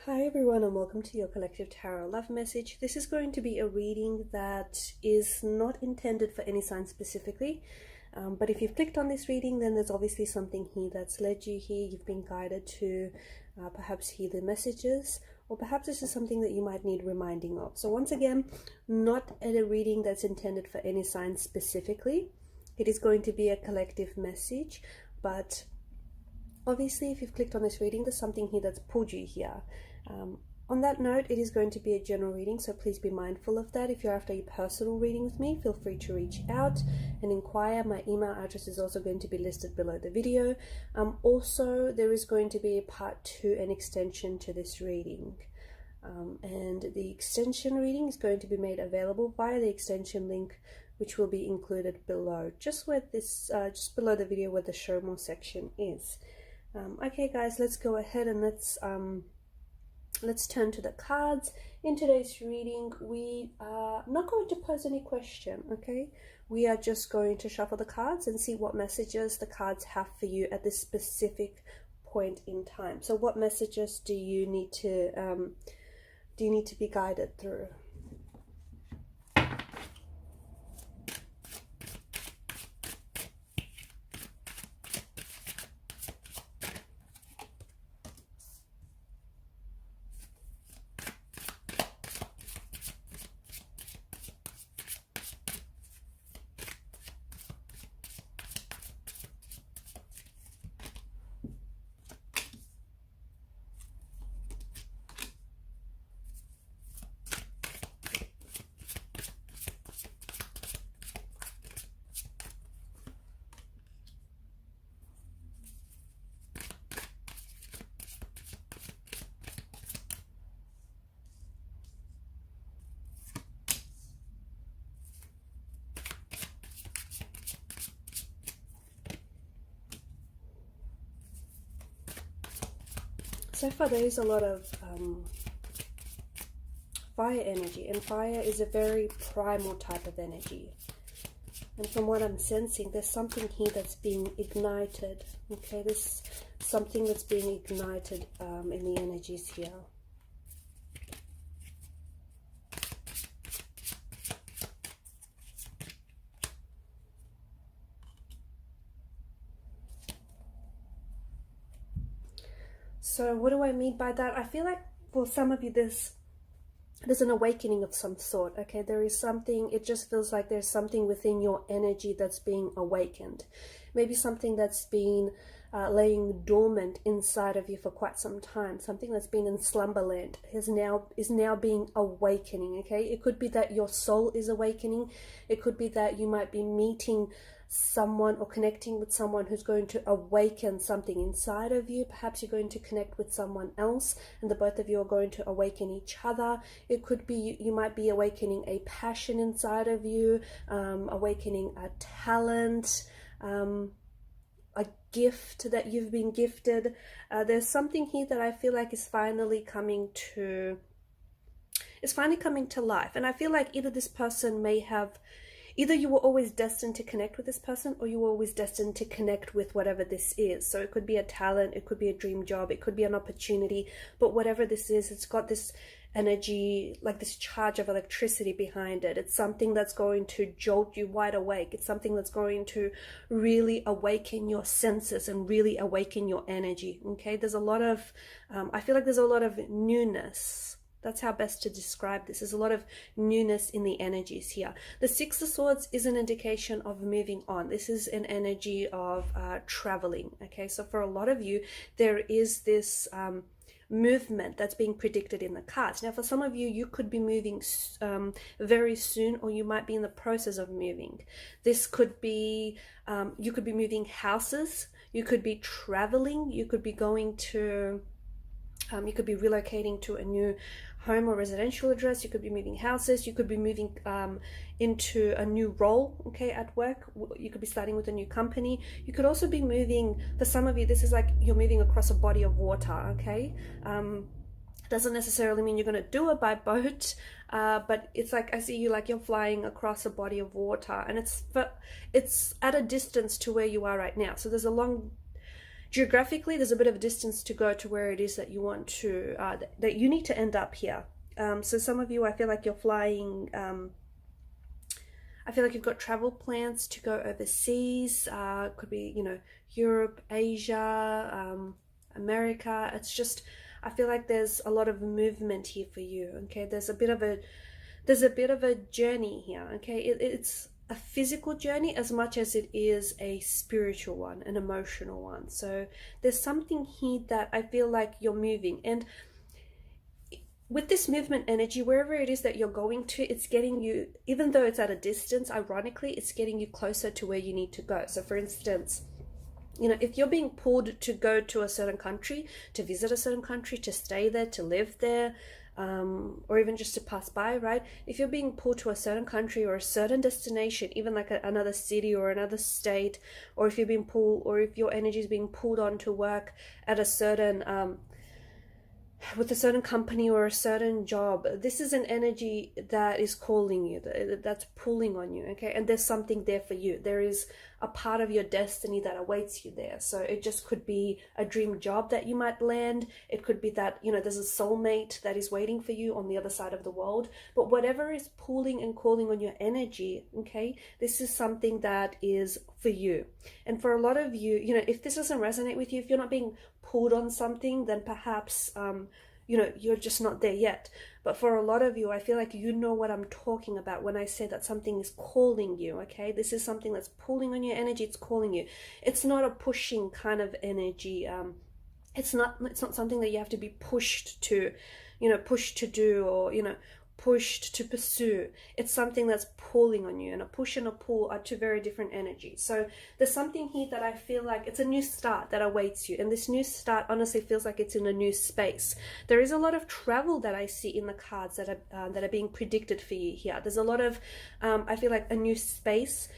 Hi everyone and welcome to your collective tarot love message. This is going to be a reading that is not intended for any sign specifically, but if you've clicked on this reading, then there's obviously something here that's led you here. You've been guided to perhaps hear the messages, or perhaps this is something that you might need reminding of. So once again, not a reading that's intended for any sign specifically. It is going to be a collective message, but obviously if you've clicked on this reading, there's something here that's pulled you here. On that note, it is going to be a general reading, so please be mindful of that. If you're after a personal reading with me, feel free to reach out and inquire. My email address is also going to be listed below the video. Also, there is going to be a part 2, an extension to this reading. And the extension reading is going to be made available via the extension link, which will be included below, just where this, just below the video where the show more section is. Okay guys, let's go ahead and let's turn to the cards. In today's reading, we are not going to pose any question, okay? We are just going to shuffle the cards and see what messages the cards have for you at this specific point in time. So what messages do you need to be guided through? So far there is a lot of fire energy, and fire is a very primal type of energy. And from what I'm sensing, there's something here that's being ignited. Okay, there's something that's being ignited in the energies here. So what do I mean by that? I feel like for some of you there's an awakening of some sort, okay? There is something, it just feels like there's something within your energy that's being awakened. Maybe something that's been laying dormant inside of you for quite some time. Something that's been in slumberland is now being awakening, okay? It could be that your soul is awakening. It could be that you might be meeting someone or connecting with someone who's going to awaken something inside of you. Perhaps you're going to connect with someone else and the both of you are going to awaken each other. It could be you might be awakening a passion inside of you, awakening a talent, a gift that you've been gifted. There's something here that I feel like is finally coming to life. And I feel like either you were always destined to connect with this person, or you were always destined to connect with whatever this is. So it could be a talent, it could be a dream job, it could be an opportunity, but whatever this is, it's got this energy, like this charge of electricity behind it. It's something that's going to jolt you wide awake. It's something that's going to really awaken your senses and really awaken your energy, okay? There's a lot of, I feel like there's a lot of newness. That's how best to describe this. There's a lot of newness in the energies here. The Six of Swords is an indication of moving on. This is an energy of traveling, okay? So for a lot of you, there is this movement that's being predicted in the cards. Now, for some of you, you could be moving very soon, or you might be in the process of moving. This could be, you could be moving houses, you could be traveling, you could be going to, you could be relocating to a new home or residential address, you could be moving houses, you could be moving into a new role, okay, at work. You could be starting with a new company. You could also be moving, for some of you, this is like you're moving across a body of water, okay? Doesn't necessarily mean you're going to do it by boat, but it's like I see you like you're flying across a body of water, and it's at a distance to where you are right now. So there's a long geographically, there's a bit of a distance to go to where it is that you want to, that you need to end up here. So some of you, I feel like you're flying, I feel like you've got travel plans to go overseas. Could be, you know, Europe, Asia, America. It's just, I feel like there's a lot of movement here for you. Okay, there's a bit of a journey here. Okay, it's a physical journey as much as it is a spiritual one, an emotional one. So there's something here that I feel like you're moving, and with this movement energy, wherever it is that you're going to, it's getting you, even though it's at a distance, ironically, it's getting you closer to where you need to go. So for instance, you know, if you're being pulled to go to a certain country, to visit a certain country, to stay there, to live there, or even just to pass by, right? If you're being pulled to a certain country or a certain destination, even like another city or another state, or if you're being pulled, or if your energy is being pulled on to work at a certain, with a certain company or a certain job, this is an energy that is calling you, that's pulling on you, okay? And there's something there for you. There is a part of your destiny that awaits you there. So it just could be a dream job that you might land. It could be that, you know, there's a soulmate that is waiting for you on the other side of the world. But whatever is pulling and calling on your energy, okay, this is something that is for you. And for a lot of you, you know, if this doesn't resonate with you, if you're not being pulled on something, then perhaps you know, you're just not there yet. But for a lot of you, I feel like you know what I'm talking about when I say that something is calling you, okay? This is something that's pulling on your energy, it's calling you. It's not a pushing kind of energy. It's not something that you have to be pushed to, you know, pushed to do, or, you know, pushed to pursue. It's something that's pulling on you, and a push and a pull are two very different energies. So there's something here that I feel like it's a new start that awaits you, and this new start honestly feels like it's in a new space. There is a lot of travel that I see in the cards that are being predicted for you here. There's a lot of I feel like a new space,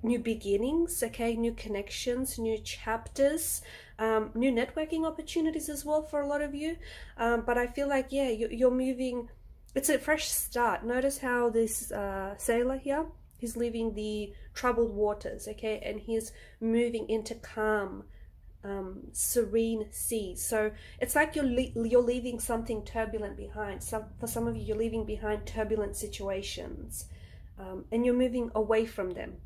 new beginnings, okay, new connections, new chapters, new networking opportunities as well for a lot of you. But I feel like, yeah, you're moving. It's a fresh start. Notice how this sailor here, he's leaving the troubled waters, okay, and he's moving into calm, serene seas. So it's like you're leaving something turbulent behind. For some of you, you're leaving behind turbulent situations, and you're moving away from them.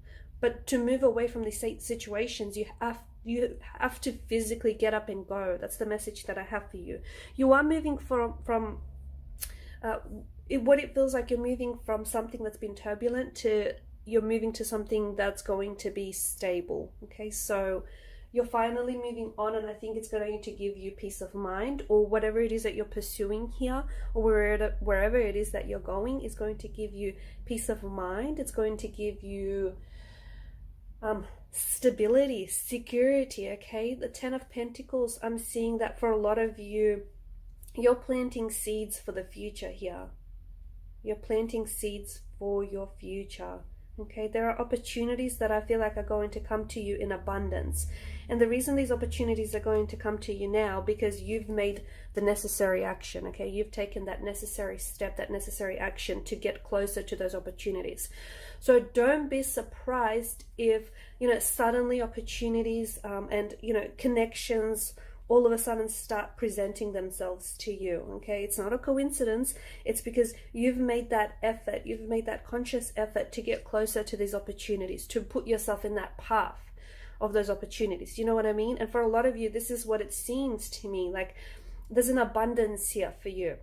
But to move away from these situations, you have to physically get up and go. That's the message that I have for you. You are moving from what it feels like you're moving from something that's been turbulent to you're moving to something that's going to be stable. Okay, so you're finally moving on, and I think it's going to give you peace of mind, or whatever it is that you're pursuing here, or wherever it is that you're going is going to give you peace of mind. It's going to give you stability, security. Okay, the Ten of Pentacles, I'm seeing that for a lot of you, you're planting seeds for the future here. You're planting seeds for your future. Okay, there are opportunities that I feel like are going to come to you in abundance. And the reason these opportunities are going to come to you now, because you've made the necessary action, okay? You've taken that necessary step, that necessary action to get closer to those opportunities. So don't be surprised if, you know, suddenly opportunities and, you know, connections all of a sudden start presenting themselves to you, okay? It's not a coincidence. It's because you've made that effort, you've made that conscious effort to get closer to these opportunities, to put yourself in that path of those opportunities. You know what I mean? And for a lot of you, this is what it seems to me, like there's an abundance here for you.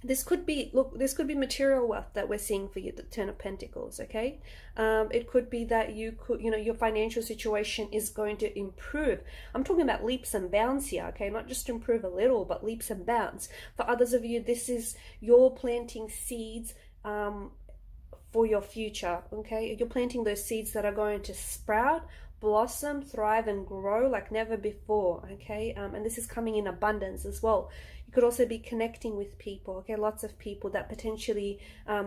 This could be, look, this could be material wealth that we're seeing for you, the Ten of Pentacles, okay? It could be that you could, you know, your financial situation is going to improve. I'm talking about leaps and bounds here, okay? Not just improve a little, but leaps and bounds. For others of you, this is you're planting seeds for your future, okay? You're planting those seeds that are going to sprout, blossom, thrive, and grow like never before, okay? And this is coming in abundance as well. You could also be connecting with people, okay? Lots of people that potentially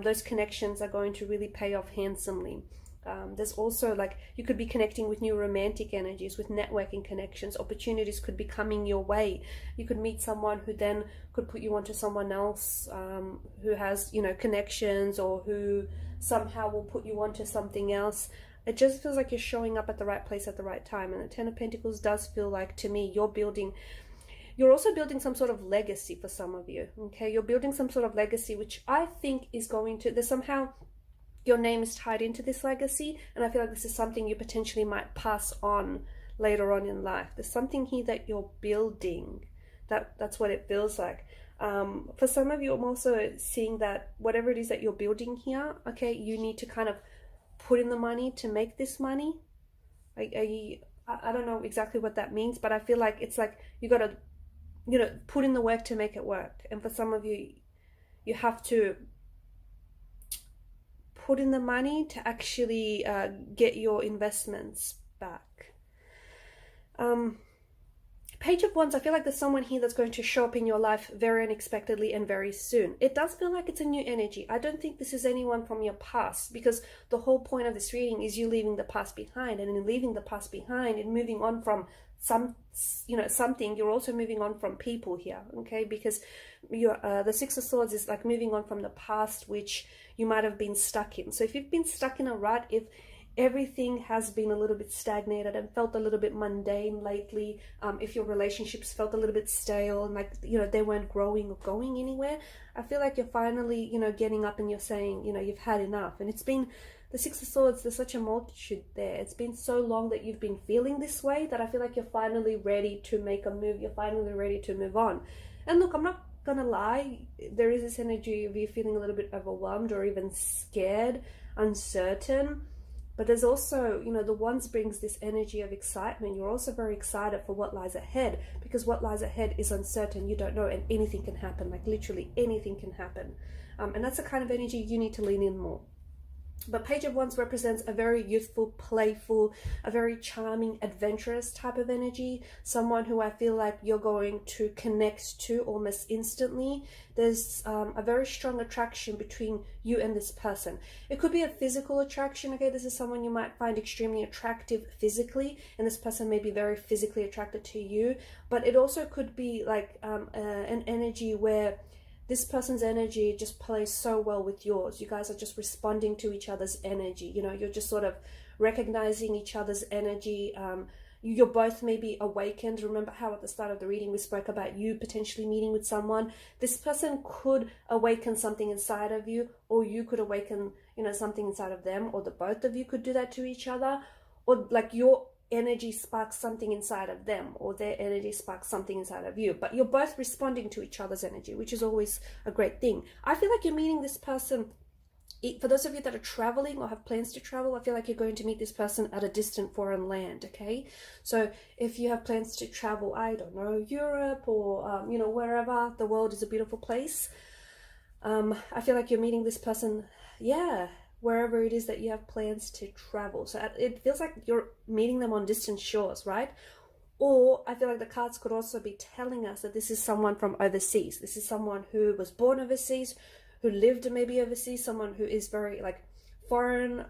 those connections are going to really pay off handsomely. There's also, like, you could be connecting with new romantic energies, with networking connections. Opportunities could be coming your way. You could meet someone who then could put you onto someone else who has, you know, connections, or who somehow will put you onto something else. It just feels like you're showing up at the right place at the right time. And the Ten of Pentacles does feel like, to me, you're also building some sort of legacy for some of you, okay? You're building some sort of legacy, which I think is going to, there's somehow your name is tied into this legacy, and I feel like this is something you potentially might pass on later on in life. There's something here that you're building. That's what it feels like. For some of you, I'm also seeing that whatever it is that you're building here, okay, you need to kind of put in the money to make this money. I don't know exactly what that means, but I feel like it's like you got to, you know, put in the work to make it work. And for some of you, you have to put in the money to actually get your investments back. Page of Wands, I feel like there's someone here that's going to show up in your life very unexpectedly and very soon. It does feel like it's a new energy. I don't think this is anyone from your past, because the whole point of this reading is you leaving the past behind, and in leaving the past behind and moving on from something, you're also moving on from people here, okay? Because you're the Six of Swords is like moving on from the past, which you might have been stuck in. So if you've been stuck in a rut, if everything has been a little bit stagnated and felt a little bit mundane lately, if your relationships felt a little bit stale and like, you know, they weren't growing or going anywhere, I feel like you're finally, you know, getting up and you're saying, you know, you've had enough. And it's been, the Six of Swords, there's such a multitude there. It's been so long that you've been feeling this way that I feel like you're finally ready to make a move. You're finally ready to move on. And look, I'm not gonna lie, there is this energy of you feeling a little bit overwhelmed or even scared, uncertain. But there's also, you know, the Wands brings this energy of excitement. You're also very excited for what lies ahead, because what lies ahead is uncertain. You don't know, and anything can happen. Like literally anything can happen. And that's the kind of energy you need to lean in more. But Page of Wands represents a very youthful, playful, a very charming, adventurous type of energy. Someone who I feel like you're going to connect to almost instantly. There's a very strong attraction between you and this person. It could be a physical attraction, okay? This is someone you might find extremely attractive physically, and this person may be very physically attracted to you. But it also could be like an energy where this person's energy just plays so well with yours. You guys are just responding to each other's energy. You know, you're just sort of recognizing each other's energy. You're both maybe awakened. Remember how at the start of the reading we spoke about you potentially meeting with someone. This person could awaken something inside of you, or you could awaken, you know, something inside of them, or the both of you could do that to each other, or like your energy sparks something inside of them, or their energy sparks something inside of you, but you're both responding to each other's energy, which is always a great thing. I feel like you're meeting this person, for those of you that are traveling or have plans to travel, I feel like you're going to meet this person at a distant foreign land, okay? So if you have plans to travel, I don't know, Europe or, you know, wherever, the world is a beautiful place. I feel like you're meeting this person, yeah, wherever it is that you have plans to travel. So it feels like you're meeting them on distant shores, right? Or I feel like the cards could also be telling us that this is someone from overseas. This is someone who was born overseas, who lived maybe overseas, someone who is very like foreign,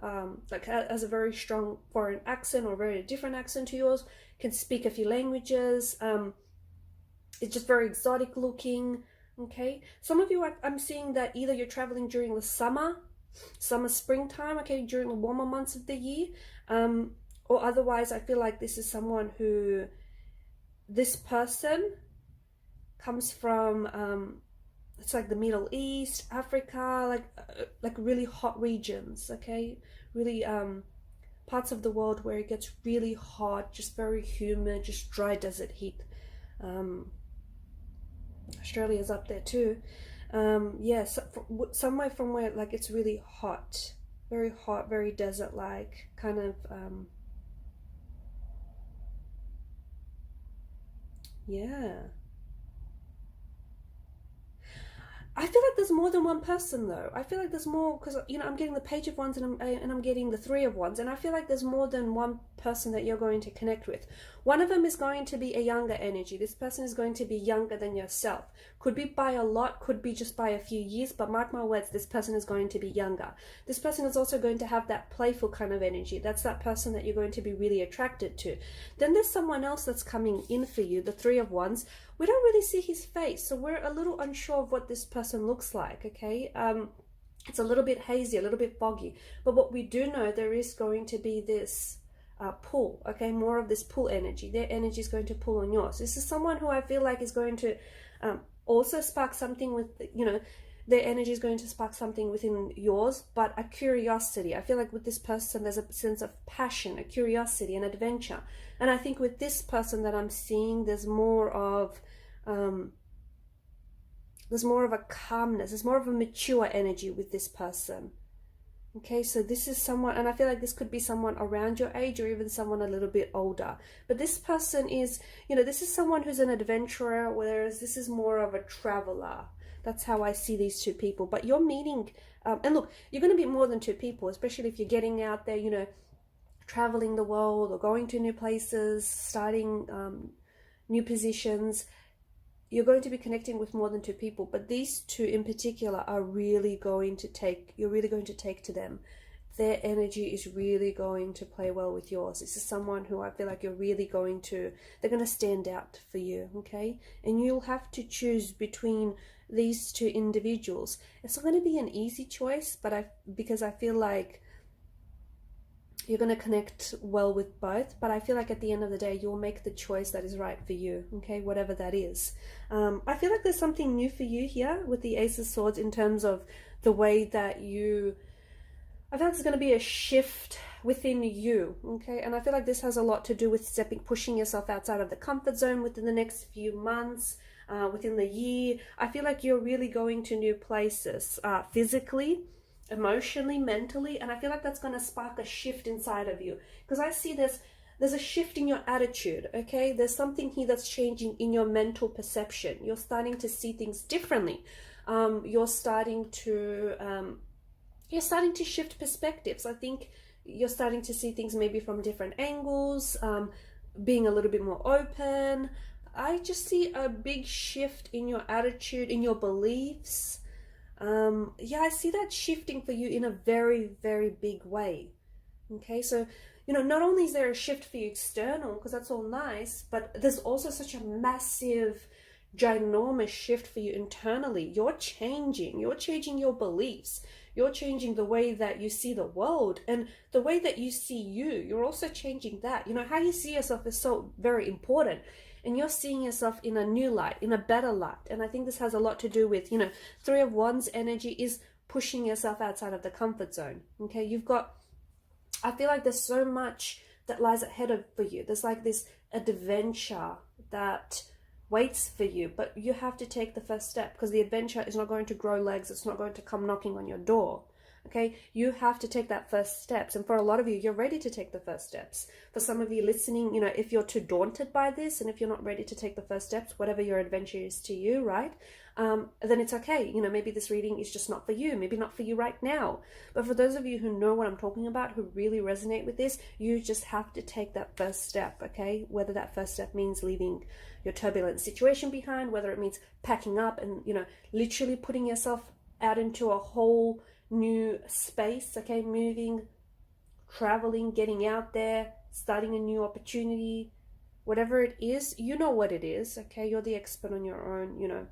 like has a very strong foreign accent or very different accent to yours, can speak a few languages, it's just very exotic looking, okay? Some of you, I'm seeing that either you're traveling during the summer, springtime, okay, during the warmer months of the year, or otherwise I feel like this is someone who, this person comes from it's like the Middle East, Africa, like really hot regions, okay, really parts of the world where it gets really hot, just very humid, just dry desert heat. Australia's up there too. Yeah, so somewhere from where like it's really hot, very desert like kind of yeah. I feel like there's more than one person though. I feel like there's more, because you know I'm getting the Page of Wands and I'm getting the Three of Wands, and I feel like there's more than one person that you're going to connect with. One of them is going to be a younger energy. This person is going to be younger than yourself. Could be by a lot, could be just by a few years, but mark my words, this person is going to be younger. This person is also going to have that playful kind of energy. That's that person that you're going to be really attracted to. Then there's someone else that's coming in for you, the Three of Wands. We don't really see his face, so we're a little unsure of what this person looks like, okay? It's a little bit hazy, a little bit foggy. But what we do know, there is going to be this pull, okay, more of this pull energy. Their energy is going to pull on yours. This is someone who I feel like is going to also spark something with, you know, their energy is going to spark something within yours, but a curiosity. I feel like with this person, there's a sense of passion, a curiosity, an adventure. And I think with this person that I'm seeing, there's more of a calmness, there's more of a mature energy with this person. Okay, so this is someone, and I feel like this could be someone around your age or even someone a little bit older. But this person is, you know, this is someone who's an adventurer, whereas this is more of a traveler. That's how I see these two people. But you're meeting, and look, you're going to be more than two people, especially if you're getting out there, you know, traveling the world or going to new places, starting new positions. You're going to be connecting with more than two people, but these two in particular are really going to take, you're really going to take to them. Their energy is really going to play well with yours. This is someone who I feel like you're really going to, they're going to stand out for you, okay? And you'll have to choose between these two individuals. It's not going to be an easy choice, but because I feel like you're going to connect well with both, but I feel like at the end of the day, you'll make the choice that is right for you, okay, whatever that is. I feel like there's something new for you here with the Ace of Swords in terms of the way that I feel like there's going to be a shift within you, okay, and I feel like this has a lot to do with pushing yourself outside of the comfort zone within the next few months, within the year. I feel like you're really going to new places, physically, emotionally, mentally, and I feel like that's going to spark a shift inside of you, because I see there's a shift in your attitude, okay? There's something here that's changing in your mental perception. You're starting to see things differently. You're starting to shift perspectives. I think you're starting to see things maybe from different angles, being a little bit more open. I just see a big shift in your attitude, in your beliefs. Yeah, I see that shifting for you in a very, very big way. Okay, so, you know, not only is there a shift for you external, because that's all nice, but there's also such a massive, ginormous shift for you internally. You're changing your beliefs. You're changing the way that you see the world and the way that you see you. You're also changing that. You know, how you see yourself is so very important. And you're seeing yourself in a new light, in a better light. And I think this has a lot to do with, you know, Three of Wands energy is pushing yourself outside of the comfort zone. Okay, I feel like there's so much that lies ahead for you. There's like this adventure that waits for you, but you have to take the first step, because the adventure is not going to grow legs. It's not going to come knocking on your door. Okay, you have to take that first steps. And for a lot of you, you're ready to take the first steps. For some of you listening, you know, if you're too daunted by this and if you're not ready to take the first steps, whatever your adventure is to you, right? Then it's okay. You know, maybe this reading is just not for you, maybe not for you right now. But for those of you who know what I'm talking about, who really resonate with this, you just have to take that first step, okay? Whether that first step means leaving your turbulent situation behind, whether it means packing up and, you know, literally putting yourself out into a whole new space, okay, moving, traveling, getting out there, starting a new opportunity, whatever it is, you know what it is, okay? You're the expert on your own, you know,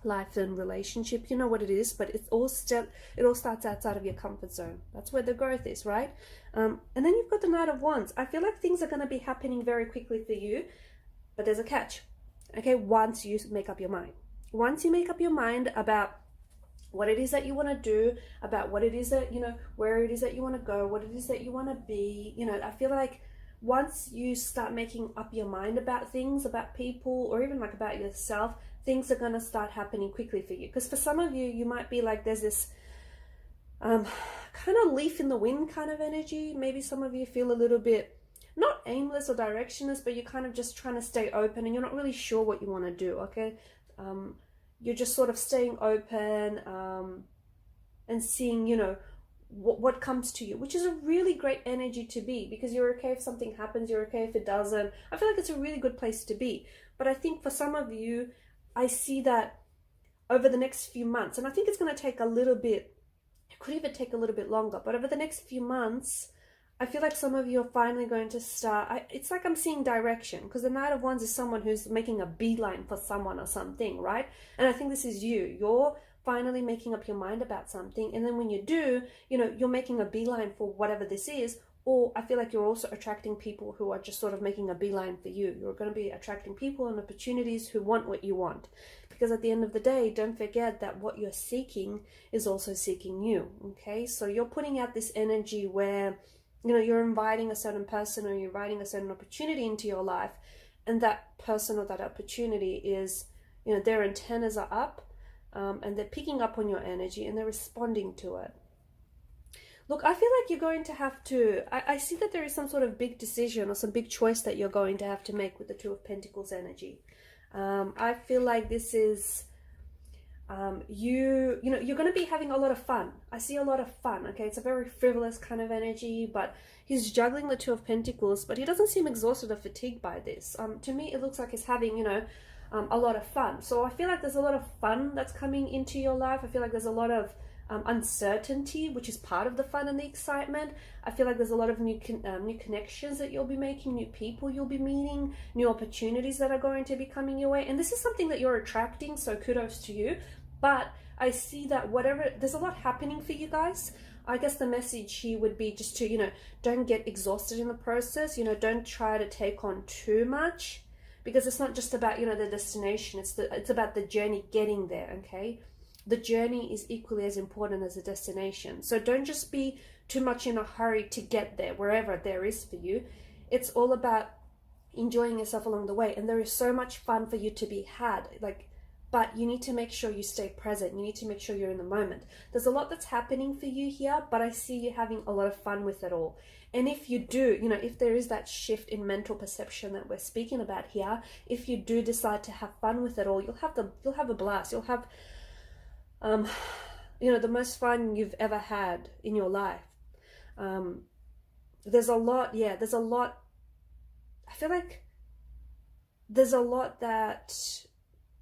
life and relationship. You know what it is, but it all starts outside of your comfort zone. That's where the growth is, right? And then you've got the Knight of Wands. I feel like things are going to be happening very quickly for you, but there's a catch, okay? Once you make up your mind. Once you make up your mind about what it is that you want to do, about what it is that, you know, where it is that you want to go, what it is that you want to be, you know, I feel like once you start making up your mind about things, about people, or even like about yourself, things are going to start happening quickly for you. Because for some of you, you might be like, there's this kind of leaf in the wind kind of energy. Maybe some of you feel a little bit, not aimless or directionless, but you're kind of just trying to stay open and you're not really sure what you want to do, okay? You're just sort of staying open and seeing, you know, what comes to you, which is a really great energy to be, because you're okay if something happens, you're okay if it doesn't. I feel like it's a really good place to be. But I think for some of you, I see that over the next few months, and I think it's going to take a little bit, it could even take a little bit longer, but over the next few months, I feel like some of you are finally going to start, it's like I'm seeing direction, because the Knight of Wands is someone who's making a beeline for someone or something, right? And I think this is you. You're finally making up your mind about something, and then when you do, you know, you're making a beeline for whatever this is. Or I feel like you're also attracting people who are just sort of making a beeline for you. You're going to be attracting people and opportunities who want what you want. Because at the end of the day, don't forget that what you're seeking is also seeking you, okay? So you're putting out this energy where, you know, you're inviting a certain person or you're inviting a certain opportunity into your life, and that person or that opportunity is, you know, their antennas are up, and they're picking up on your energy and they're responding to it. Look, I feel like you're going to have to, I see that there is some sort of big decision or some big choice that you're going to have to make with the Two of Pentacles energy. I feel like this is, you know, you're going to be having a lot of fun. I see a lot of fun, okay? It's a very frivolous kind of energy, but he's juggling the Two of Pentacles, but he doesn't seem exhausted or fatigued by this. To me, it looks like he's having, you know, a lot of fun. So I feel like there's a lot of fun that's coming into your life. I feel like there's a lot of uncertainty, which is part of the fun and the excitement. I feel like there's a lot of new connections that you'll be making, new people you'll be meeting, new opportunities that are going to be coming your way. And this is something that you're attracting, so kudos to you. But I see that there's a lot happening for you guys. I guess the message here would be just to, you know, don't get exhausted in the process. You know, don't try to take on too much, because it's not just about, you know, the destination. It's about the journey getting there, okay? The journey is equally as important as the destination. So don't just be too much in a hurry to get there, wherever there is for you. It's all about enjoying yourself along the way. And there is so much fun for you to be had. But you need to make sure you stay present. You need to make sure you're in the moment. There's a lot that's happening for you here, but I see you having a lot of fun with it all. And if you do, you know, if there is that shift in mental perception that we're speaking about here, if you do decide to have fun with it all, you'll have a blast. You'll have, you know, the most fun you've ever had in your life. There's a lot, I feel like there's a lot that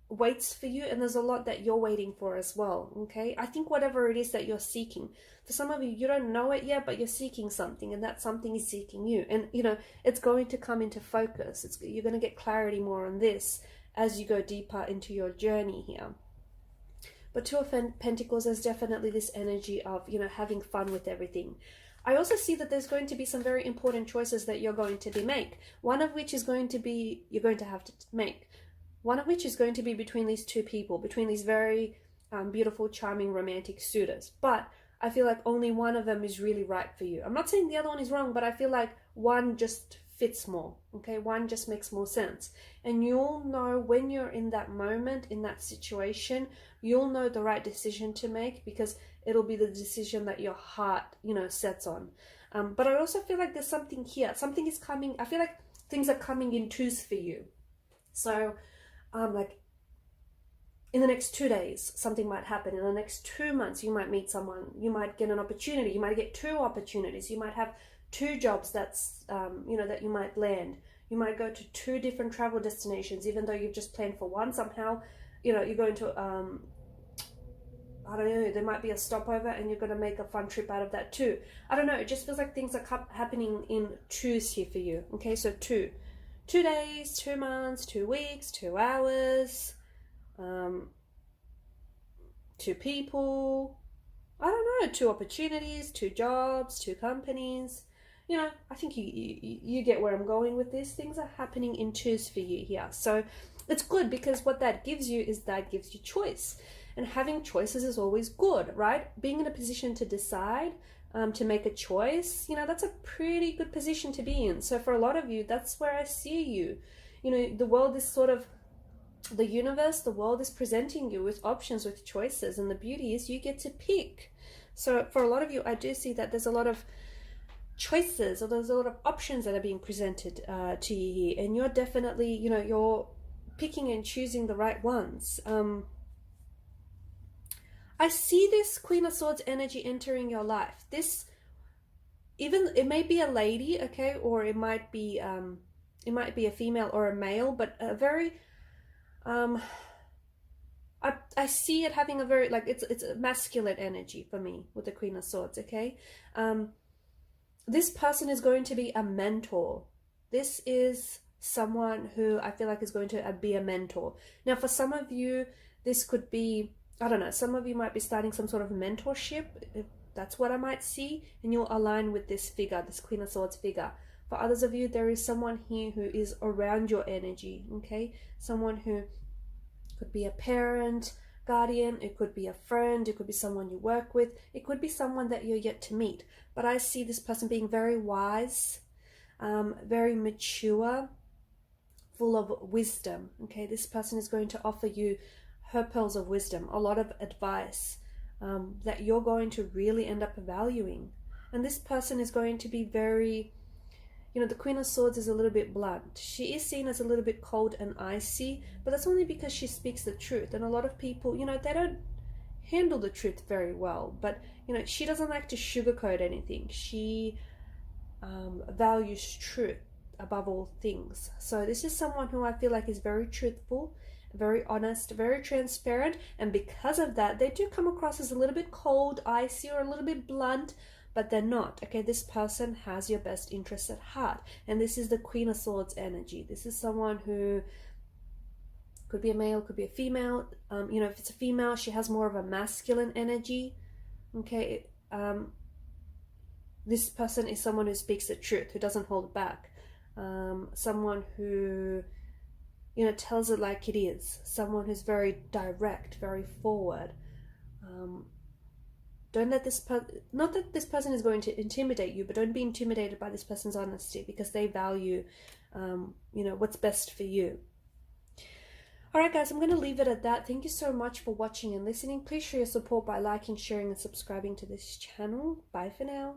waits for you, and there's a lot that you're waiting for as well, okay? I think whatever it is that you're seeking, for some of you, you don't know it yet, but you're seeking something, and that something is seeking you. And, you know, it's going to come into focus. You're going to get clarity more on this as you go deeper into your journey here. But Two of Pentacles, there's definitely this energy of, you know, having fun with everything. I also see that there's going to be some very important choices that you're going to make. One of which is going to be, you're going to have to make. One of which is going to be between these two people, between these very beautiful, charming, romantic suitors. But I feel like only one of them is really right for you. I'm not saying the other one is wrong, but I feel like one just fits more, okay? One just makes more sense. And you'll know when you're in that moment, in that situation, you'll know the right decision to make, because it'll be the decision that your heart, you know, sets on. But I also feel like there's something here. Something is coming. I feel like things are coming in twos for you. So, like, in the next 2 days, something might happen. In the next 2 months, you might meet someone. You might get an opportunity. You might get 2 opportunities. You might have 2 jobs that's, you know, that you might land. You might go to 2 different travel destinations, even though you've just planned for one. Somehow, you know, you're going to, I don't know, there might be a stopover and you're going to make a fun trip out of that too. I don't know. It just feels like things are happening in twos here for you. Okay, so 2 days, 2 months, 2 weeks, 2 hours, 2 people, I don't know, 2 opportunities, 2 jobs, 2 companies. You know, I think you get where I'm going with this. Things are happening in twos for you here. So it's good, because what that gives you is that gives you choice. And having choices is always good, right? Being in a position to decide, to make a choice, you know, that's a pretty good position to be in. So for a lot of you, that's where I see you. You know, the world is sort of, the universe, the world is presenting you with options, with choices. And the beauty is you get to pick. So for a lot of you, I do see that there's a lot of choices, or there's a lot of options that are being presented to you here, and you're definitely, you know, you're picking and choosing the right ones. I see this Queen of Swords energy entering your life. This, even, it may be a lady, okay, or it might be a female or a male, but a very I see it having a very, like, it's a masculine energy for me with the Queen of Swords, okay? this person is going to be a mentor. This is someone who I feel like is going to be a mentor. Now, for some of you, this could be, I don't know, some of you might be starting some sort of mentorship. That's what I might see, and you'll align with this figure, this Queen of Swords figure. For others of you, there is someone here who is around your energy, okay? Someone who could be a parent, guardian, it could be a friend, it could be someone you work with, it could be someone that you're yet to meet. But I see this person being very wise, very mature, full of wisdom, okay? This person is going to offer you her pearls of wisdom, a lot of advice that you're going to really end up valuing. And this person is going to be very, you know, the Queen of Swords is a little bit blunt. She is seen as a little bit cold and icy, but that's only because she speaks the truth. And a lot of people, you know, they don't handle the truth very well. But, you know, she doesn't like to sugarcoat anything. She values truth above all things. So this is someone who I feel like is very truthful, very honest, very transparent. And because of that, they do come across as a little bit cold, icy, or a little bit blunt, but they're not, okay? This person has your best interests at heart. And this is the Queen of Swords energy. This is someone who could be a male, could be a female. You know, if it's a female, she has more of a masculine energy, okay? This person is someone who speaks the truth, who doesn't hold back. Someone who, you know, tells it like it is. Someone who's very direct, very forward. Don't let this not that this person is going to intimidate you, but don't be intimidated by this person's honesty, because they value, you know, what's best for you. All right, guys, I'm going to leave it at that. Thank you so much for watching and listening. Please show your support by liking, sharing, and subscribing to this channel. Bye for now.